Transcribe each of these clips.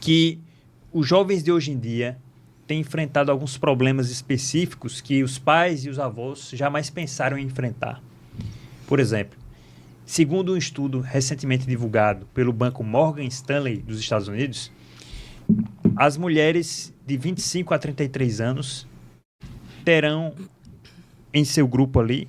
que os jovens de hoje em dia têm enfrentado alguns problemas específicos que os pais e os avós jamais pensaram em enfrentar. Por exemplo, segundo um estudo recentemente divulgado pelo banco Morgan Stanley dos Estados Unidos, as mulheres de 25 a 33 anos terão em seu grupo ali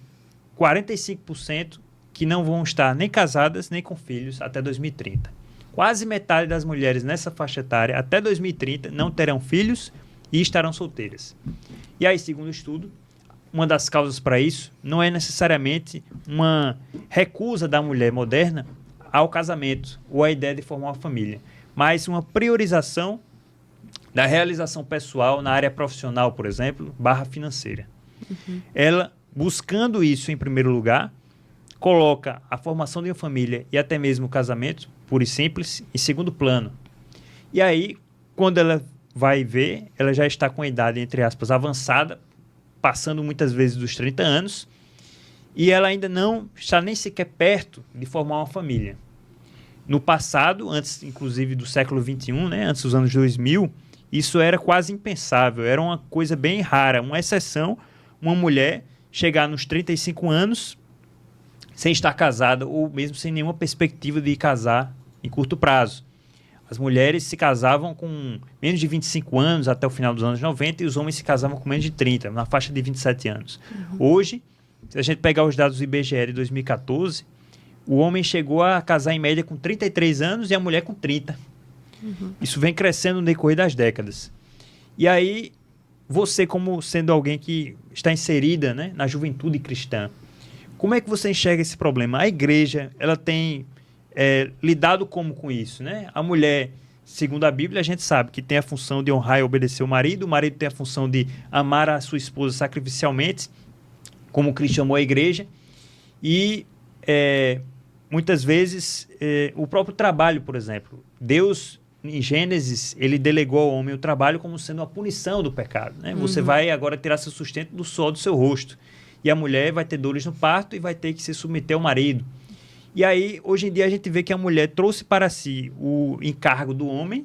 45% que não vão estar nem casadas nem com filhos até 2030. Quase metade das mulheres nessa faixa etária até 2030 não terão filhos e estarão solteiras. E aí, segundo o estudo, uma das causas para isso não é necessariamente uma recusa da mulher moderna ao casamento ou à ideia de formar uma família, mas uma priorização da realização pessoal na área profissional, por exemplo, / financeira. Ela, buscando isso em primeiro lugar, coloca a formação de uma família e até mesmo o casamento, puro e simples, em segundo plano. E aí, quando ela vai ver, ela já está com a idade, entre aspas, avançada, passando muitas vezes dos 30 anos, e ela ainda não está nem sequer perto de formar uma família. No passado, antes inclusive do século XXI, né, antes dos anos 2000, isso era quase impensável, era uma coisa bem rara, uma exceção, uma mulher chegar nos 35 anos sem estar casada ou mesmo sem nenhuma perspectiva de casar em curto prazo. As mulheres se casavam com menos de 25 anos até o final dos anos 90 e os homens se casavam com menos de 30, na faixa de 27 anos. Hoje, se a gente pegar os dados do IBGE de 2014, o homem chegou a casar em média com 33 anos e a mulher com 30. Isso vem crescendo no decorrer das décadas. E aí, você como sendo alguém que está inserida, né, na juventude cristã, como é que você enxerga esse problema? A igreja, ela tem lidado como com isso, né? A mulher, segundo a Bíblia, a gente sabe que tem a função de honrar e obedecer o marido tem a função de amar a sua esposa sacrificialmente, como Cristo amou a igreja, e muitas vezes o próprio trabalho, por exemplo. Deus, em Gênesis, ele delegou ao homem o trabalho como sendo uma punição do pecado, né? Você vai agora tirar seu sustento do suor do seu rosto. E a mulher vai ter dores no parto e vai ter que se submeter ao marido. E aí, hoje em dia, a gente vê que a mulher trouxe para si o encargo do homem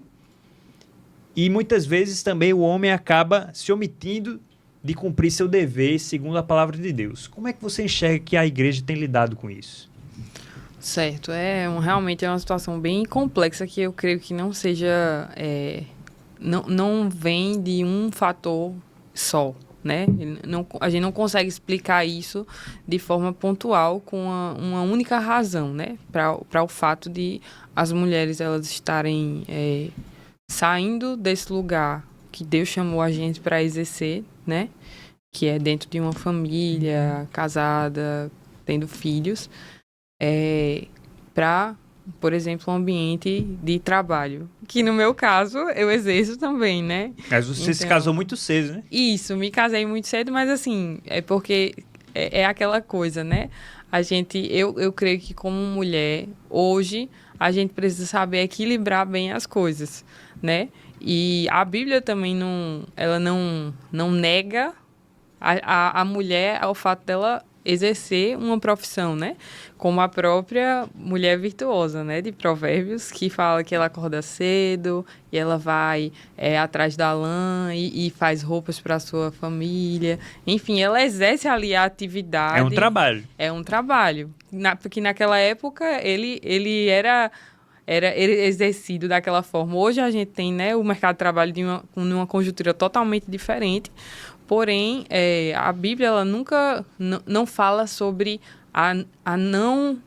e muitas vezes também o homem acaba se omitindo de cumprir seu dever segundo a palavra de Deus. Como é que você enxerga que a igreja tem lidado com isso? Certo, realmente é uma situação bem complexa que eu creio que não seja, não vem de um fator só, né? A gente não consegue explicar isso de forma pontual com uma única razão, né? Para o fato de as mulheres elas estarem saindo desse lugar que Deus chamou a gente para exercer, né? Que é dentro de uma família, casada, tendo filhos, para, por exemplo, um ambiente de trabalho. Que no meu caso, eu exerço também, né? Mas você se casou muito cedo, né? Isso, me casei muito cedo, mas assim, é porque é aquela coisa, né? Eu creio que como mulher, hoje, a gente precisa saber equilibrar bem as coisas, né? E a Bíblia também não nega a mulher ao fato dela exercer uma profissão, né? Como a própria mulher virtuosa, né? De Provérbios, que fala que ela acorda cedo e ela vai atrás da lã e faz roupas para a sua família. Enfim, ela exerce ali a atividade. É um trabalho. É um trabalho. Porque naquela época ele era exercido daquela forma. Hoje a gente tem, né, o mercado de trabalho numa conjuntura totalmente diferente. Porém, a Bíblia ela nunca não fala sobre a não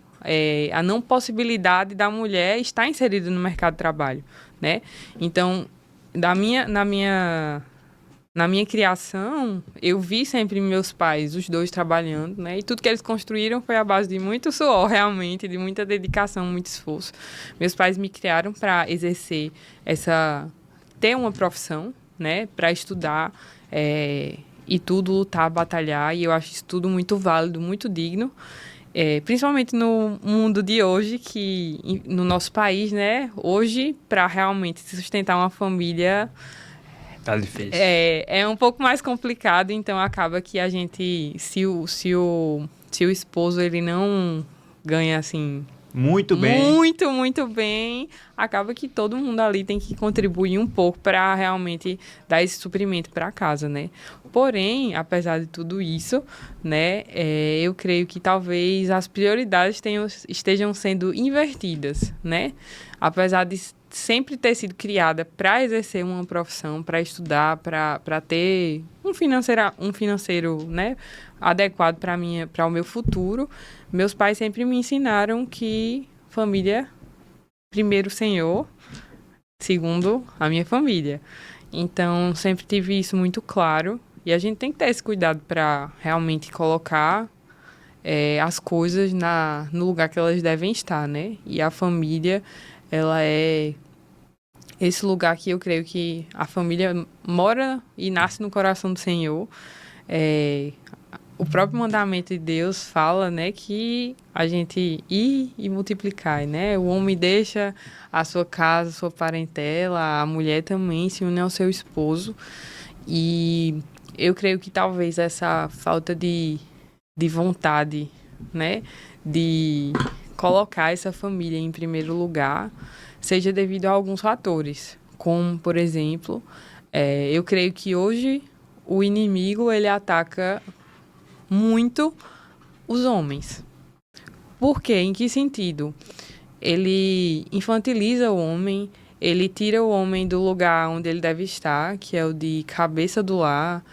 possibilidade da mulher estar inserida no mercado de trabalho, né? Então, na minha criação, eu vi sempre meus pais, os dois trabalhando, né? E tudo que eles construíram foi à base de muito suor, realmente, de muita dedicação, muito esforço. Meus pais me criaram para exercer ter uma profissão, né? Para estudar, e tudo, lutar, batalhar, e eu acho isso tudo muito válido, muito digno, principalmente no mundo de hoje, no nosso país, né, hoje, para realmente sustentar uma família, Tá difícil. É um pouco mais complicado, então acaba que a gente, se o esposo ele não ganha, assim, Muito bem. Muito, muito bem. Acaba que todo mundo ali tem que contribuir um pouco para realmente dar esse suprimento para casa, né? Porém, apesar de tudo isso, né, eu creio que talvez as prioridades estejam sendo invertidas, né? Apesar de sempre ter sido criada para exercer uma profissão, para estudar, para ter um financeiro, né, adequado para o meu futuro, meus pais sempre me ensinaram que família, primeiro o Senhor, segundo a minha família. Então, sempre tive isso muito claro. E a gente tem que ter esse cuidado para realmente colocar as coisas no lugar que elas devem estar, né? E a família, ela é esse lugar que eu creio que a família mora e nasce no coração do Senhor. O próprio mandamento de Deus fala, né, que a gente ir e multiplicar, né? O homem deixa a sua casa, a sua parentela, a mulher também se une ao seu esposo. E eu creio que talvez essa falta de vontade, né, de colocar essa família em primeiro lugar seja devido a alguns fatores, como, por exemplo, eu creio que hoje o inimigo, ele ataca muito os homens. Por quê? Em que sentido? Ele infantiliza o homem, ele tira o homem do lugar onde ele deve estar, que é o de cabeça do lar.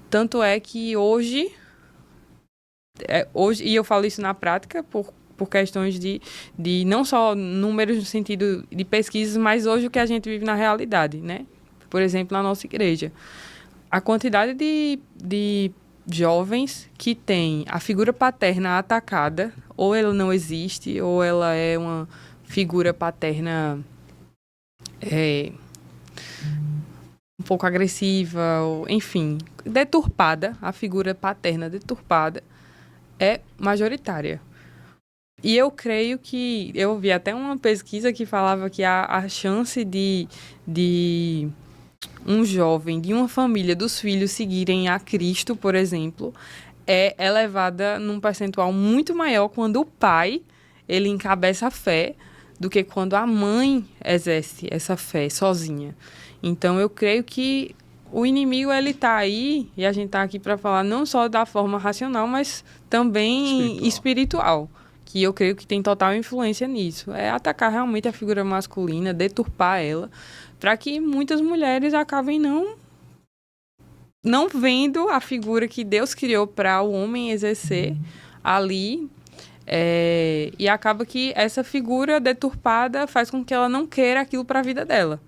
Tanto é que hoje, e eu falo isso na prática por questões de não só números no sentido de pesquisas, mas hoje o que a gente vive na realidade, né? Por exemplo, na nossa igreja. A quantidade de jovens que têm a figura paterna atacada, ou ela não existe, ou ela é uma figura paterna um pouco agressiva, ou, enfim, deturpada, a figura paterna deturpada é majoritária. E eu creio que, eu vi até uma pesquisa que falava que a chance de um jovem de uma família dos filhos seguirem a Cristo, por exemplo, é elevada num percentual muito maior quando o pai, ele encabeça a fé, do que quando a mãe exerce essa fé sozinha. Então, eu creio que o inimigo, ele está aí, e a gente está aqui para falar não só da forma racional, mas também espiritual, que eu creio que tem total influência nisso. É atacar realmente a figura masculina, deturpar ela, para que muitas mulheres acabem não vendo a figura que Deus criou para o homem exercer ali, e acaba que essa figura deturpada faz com que ela não queira aquilo para a vida dela.